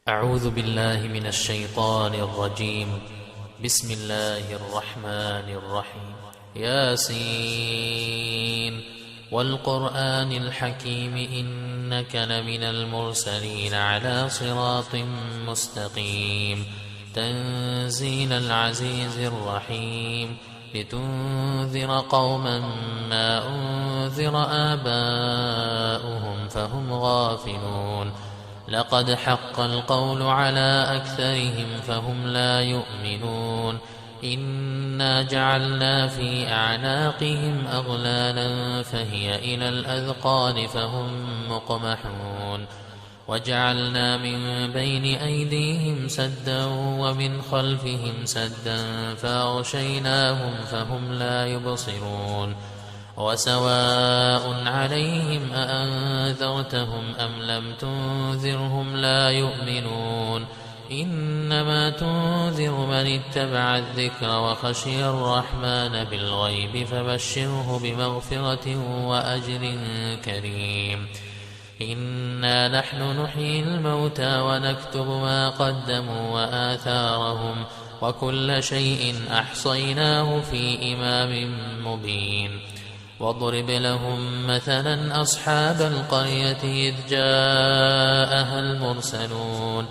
أعوذ بالله من الشيطان الرجيم. بسم الله الرحمن الرحيم. ياسين والقرآن الحكيم إنك لمن المرسلين على صراط مستقيم تنزيل العزيز الرحيم لتنذر قوما ما أنذر آباؤهم فهم غافلون لقد حق القول على أكثرهم فهم لا يؤمنون إنا جعلنا في أعناقهم أغلالا فهي إلى الأذقان فهم مقمحون وجعلنا من بين أيديهم سدا ومن خلفهم سدا فأغشيناهم فهم لا يبصرون وسواء عليهم أأنذرتهم أم لم تنذرهم لا يؤمنون إنما تنذر من اتبع الذكر وخشي الرحمن بالغيب فبشره بمغفرة وأجر كريم إنا نحن نحيي الموتى ونكتب ما قدموا وآثارهم وكل شيء أحصيناه في إمام مبين واضرب لهم مثلا أصحاب القرية إذ جاءها المرسلون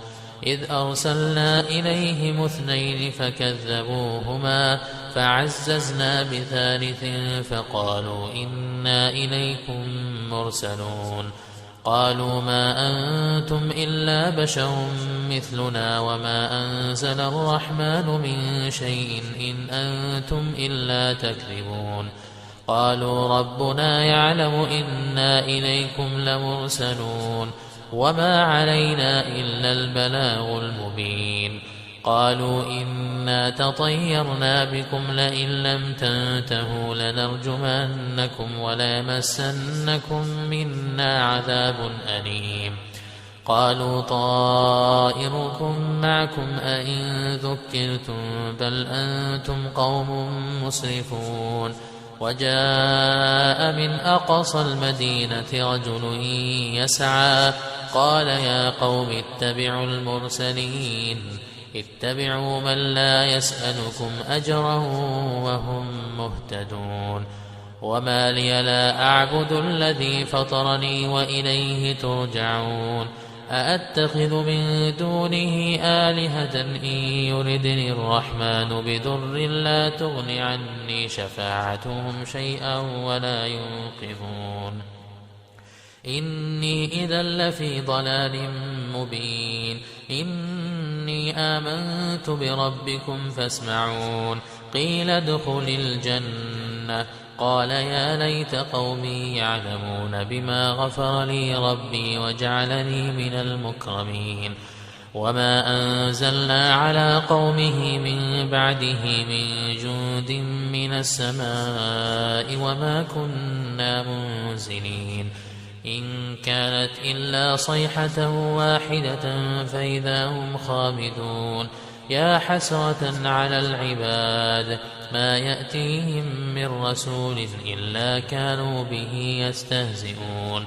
إذ أرسلنا إليهم اثنين فكذبوهما فعززنا بثالث فقالوا إنا إليكم مرسلون قالوا ما أنتم إلا بشر مثلنا وما أنزل الرحمن من شيء إن أنتم إلا تكذبون قالوا ربنا يعلم إنا إليكم لمرسلون وما علينا إلا البلاغ المبين قالوا إنا تطيرنا بكم لئن لم تنتهوا لنرجمنكم وليمسنكم منا عذاب أليم قالوا طائركم معكم أئن ذكرتم بل أنتم قوم مسرفون وجاء من أقصى المدينة رجل يسعى قال يا قوم اتبعوا المرسلين اتبعوا من لا يسألكم أجرا وهم مهتدون وما لي لا أعبد الذي فطرني وإليه ترجعون أأتخذ من دونه آلهة إن يردني الرحمن بضر لا تغن عني شفاعتهم شيئا ولا ينقذون إني إذا لفي ضلال مبين إني آمنت بربكم فاسمعون قيل ادخل الجنة قال يا ليت قومي يعلمون بما غفر لي ربي وجعلني من المكرمين وما أنزلنا على قومه من بعده من جند من السماء وما كنا منزلين إن كانت إلا صيحة واحدة فإذا هم خامدون يا حسرة على العباد ما يأتيهم من رسول إلا كانوا به يستهزئون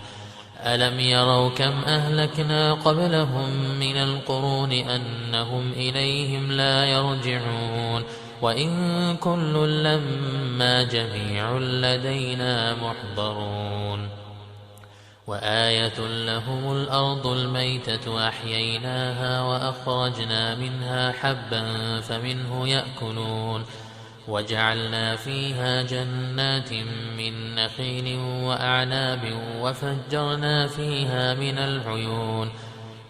ألم يروا كم أهلكنا قبلهم من القرون أنهم إليهم لا يرجعون وإن كل لما جميع لدينا محضرون وآية لهم الأرض الميتة أحييناها وأخرجنا منها حبا فمنه يأكلون وجعلنا فيها جنات من نخيل وأعناب وفجرنا فيها من العيون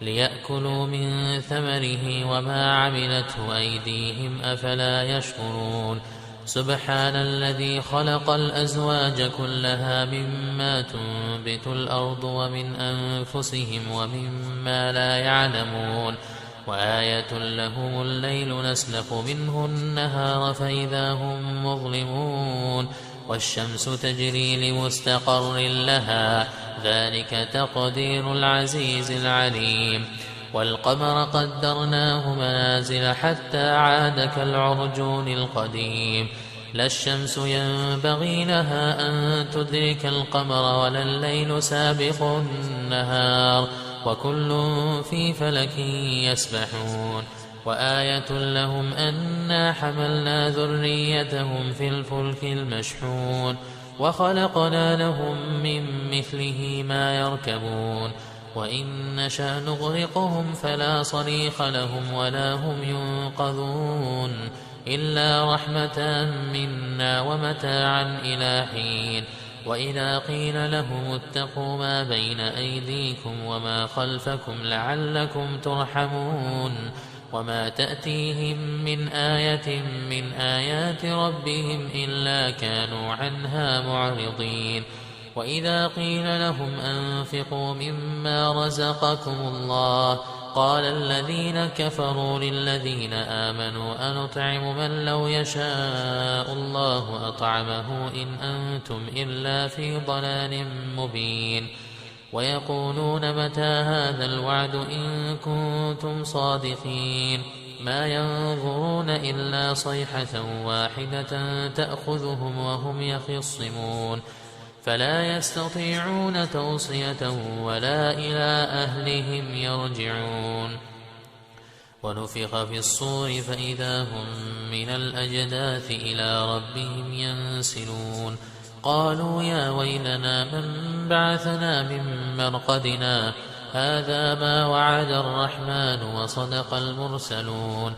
ليأكلوا من ثمره وما عملته أيديهم أفلا يشكرون سبحان الذي خلق الأزواج كلها مما تنبت الأرض ومن أنفسهم ومما لا يعلمون وآية لهم الليل نسلخ منه النهار فإذا هم مظلمون والشمس تجري لمستقر لها ذلك تقدير العزيز العليم والقمر قدرناه منازل حتى عاد كالعرجون القديم لا الشمس ينبغي لها أن تدرك القمر ولا الليل سابق النهار وكل في فلك يسبحون وآية لهم أنا حملنا ذريتهم في الفلك المشحون وخلقنا لهم من مثله ما يركبون وإن نشأ نغرقهم فلا صريخ لهم ولا هم ينقذون إلا رحمة منا ومتاعا إلى حين وإذا قيل لهم اتقوا ما بين أيديكم وما خلفكم لعلكم ترحمون وما تأتيهم من آية من آيات ربهم إلا كانوا عنها معرضين وإذا قيل لهم أنفقوا مما رزقكم الله قال الذين كفروا للذين آمنوا أنطعم من لو يشاء الله أطعمه إن أنتم إلا في ضلال مبين ويقولون متى هذا الوعد إن كنتم صادقين ما ينظرون إلا صيحة واحدة تأخذهم وهم يخصمون فلا يستطيعون توصية ولا إلى أهلهم يرجعون ونفخ في الصور فإذا هم من الأجداث إلى ربهم ينسلون قالوا يا ويلنا من بعثنا من مرقدنا هذا ما وعد الرحمن وصدق المرسلون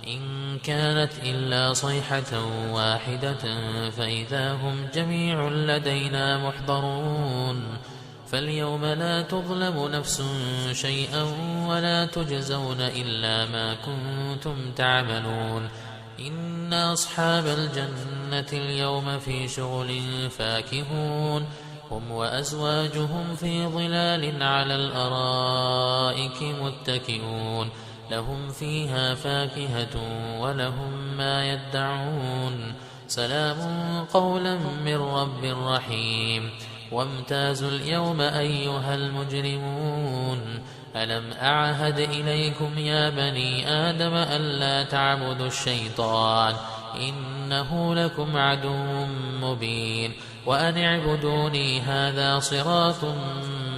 إن كانت إلا صيحة واحدة فإذا هم جميع لدينا محضرون فاليوم لا تظلم نفس شيئا ولا تجزون إلا ما كنتم تعملون إن أصحاب الجنة اليوم في شغل فاكهون هم وأزواجهم في ظلال على الأرائك متكئون لهم فيها فاكهة ولهم ما يدعون سلام قولا من رب رحيم وامتازوا اليوم أيها المجرمون ألم أعهد إليكم يا بني آدم ألا تعبدوا الشيطان إنه لكم عدو مبين وأن اعبدوني هذا صراط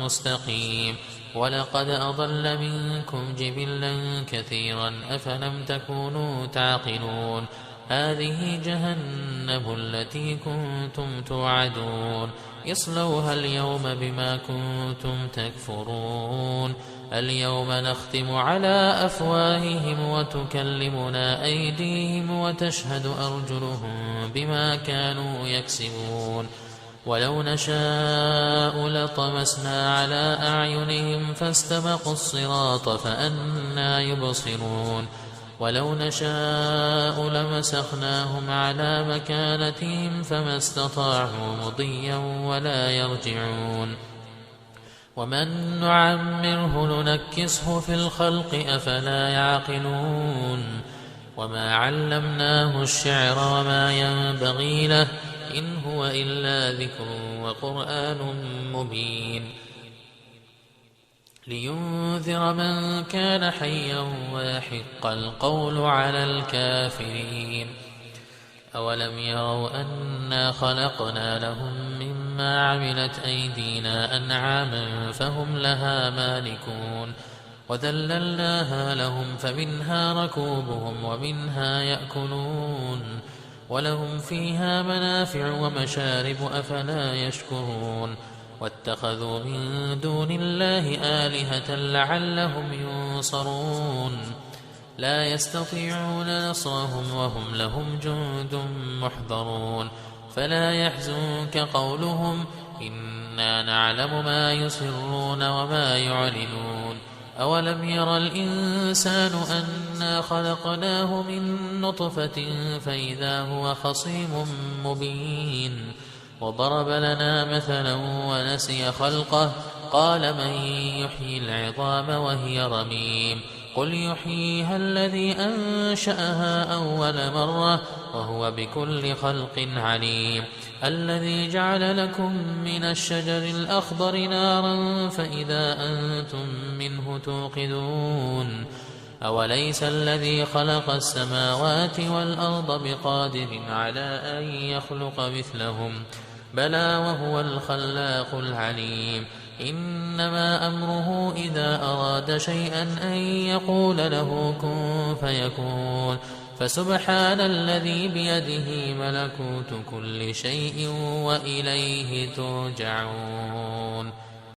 مستقيم ولقد أضل منكم جبلا كثيرا أفلم تكونوا تعقلون هذه جهنم التي كنتم توعدون اصلوها اليوم بما كنتم تكفرون اليوم نختم على أفواههم وتكلمنا أيديهم وتشهد أرجلهم بما كانوا يكسبون ولو نشاء لطمسنا على أعينهم فاستبقوا الصراط فأنى يبصرون ولو نشاء لمسخناهم على مكانتهم فما استطاعوا مضيا ولا يرجعون ومن نعمره ننكسه في الخلق أفلا يعقلون وما علمناه الشعر وما ينبغي له إن هو إلا ذكر وقرآن مبين لينذر من كان حيا ويحق القول على الكافرين أولم يروا أنا خلقنا لهم مما عملت أيدينا أنعاما فهم لها مالكون وذللناها لهم فمنها ركوبهم ومنها يأكلون ولهم فيها منافع ومشارب أفلا يشكرون واتخذوا من دون الله آلهة لعلهم ينصرون لا يستطيعون نصرهم وهم لهم جند محضرون فلا يحزنك قولهم إنا نعلم ما يسرون وما يعلنون أولم ير الإنسان أنا خلقناه من نطفة فإذا هو خصيم مبين وضرب لنا مثلا ونسي خلقه قال من يحيي العظام وهي رميم قل يحييها الذي أنشأها أول مرة وهو بكل خلق عليم الذي جعل لكم من الشجر الأخضر نارا فإذا أنتم منه توقدون أوليس الذي خلق السماوات والأرض بقادر على أن يخلق مثلهم بلى وهو الخلاق العليم إنما أمره إذا أراد شيئا أن يقول له كن فيكون فسبحان الذي بيده ملكوت كل شيء وإليه ترجعون